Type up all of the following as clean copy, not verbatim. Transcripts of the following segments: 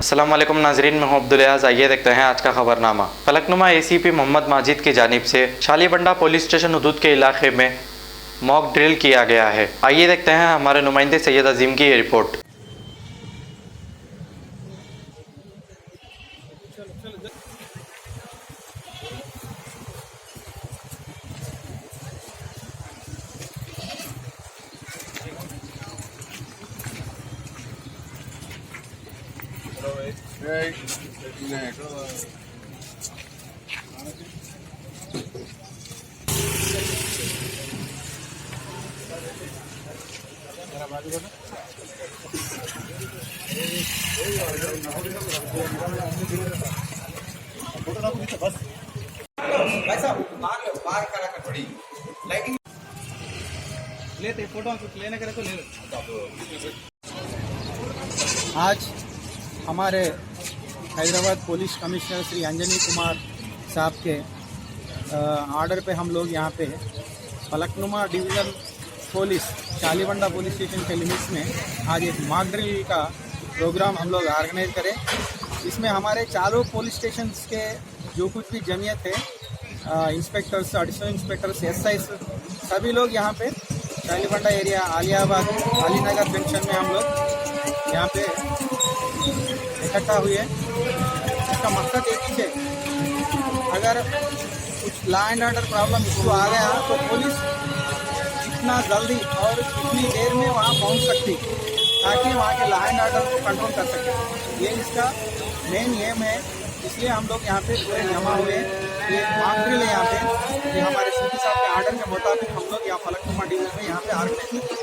अस्सलाम वालेकुम नाजरीन, मैं हूं अब्दुल अयाज। आइए देखते हैं आज का खबरनामा। फलकनुमा एसीपी मोहम्मद माजिद की जानिब से शालीबंडा पुलिस स्टेशन हुदूद के इलाके में मॉक ड्रिल किया गया है। आइए देखते हैं हमारे नुमाइंदे सैयद अजीम की ये रिपोर्ट। आज हमारे हैदराबाद पुलिस कमिश्नर श्री अंजनी कुमार साहब के ऑर्डर पे हम लोग यहाँ पे Falaknuma division police Shalibanda police station के लिमिट्स में आज एक मॉक ड्रिल का प्रोग्राम हम लोग ऑर्गेनाइज करें। इसमें हमारे चारों पुलिस स्टेशन के जो कुछ भी जमीयत है, इंस्पेक्टर्स, एडिशनल इंस्पेक्टर्स, एसआई, सभी लोग यहाँ पे शालीबंडा एरिया, आलियाबाद, अलीनगर जंक्शन में हम लोग यहाँ पे इकट्ठा हुए। इसका मकसद एक ही है, अगर कुछ law and order problem issue आ गया तो पुलिस इतना जल्दी और इतनी देर में वहाँ पहुँच सकती, ताकि वहाँ के लॉ एंड ऑर्डर को कंट्रोल कर सके। ये इसका मेन एम है। इसलिए हम लोग यहाँ पे पूरे जमा हुए। ये मॉक ड्रिल है यहाँ पे, ये हमारे सीपी साहब के ऑर्डर के मुताबिक हम लोग यहाँ फलकनुमा डिवीजन में यहाँ पे ऑर्गेनाइज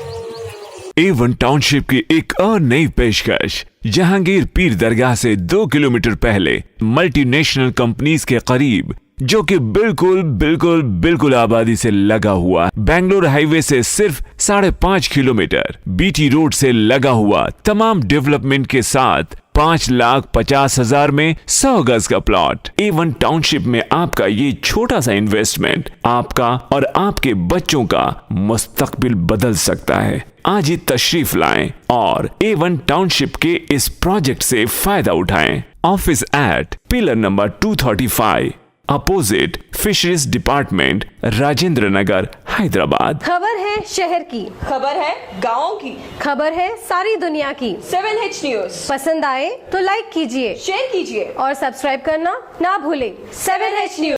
A1 टाउनशिप की एक और नई पेशकश। जहांगीर पीर दरगाह से 2 किलोमीटर पहले मल्टीनेशनल कंपनीज के करीब, जो कि बिल्कुल आबादी से लगा हुआ, बेंगलोर हाईवे से सिर्फ 5.5 किलोमीटर, बीटी रोड से लगा हुआ, तमाम डेवलपमेंट के साथ 5,50,000 में 100 गज का प्लॉट। A1 टाउनशिप में आपका ये छोटा सा इन्वेस्टमेंट आपका और आपके बच्चों का मुस्तकबिल बदल सकता है। आज ही तशरीफ लाएं और A1 टाउनशिप के इस प्रोजेक्ट से फायदा उठाएं। Office at pillar number 235, opposite fisheries department, Rajendra Nagar, Hyderabad. खबर है शहर की, खबर है गाँव की, खबर है सारी दुनिया की। 7H न्यूज पसंद आए तो लाइक कीजिए, शेयर कीजिए और सब्सक्राइब करना ना भूलें। 7H news.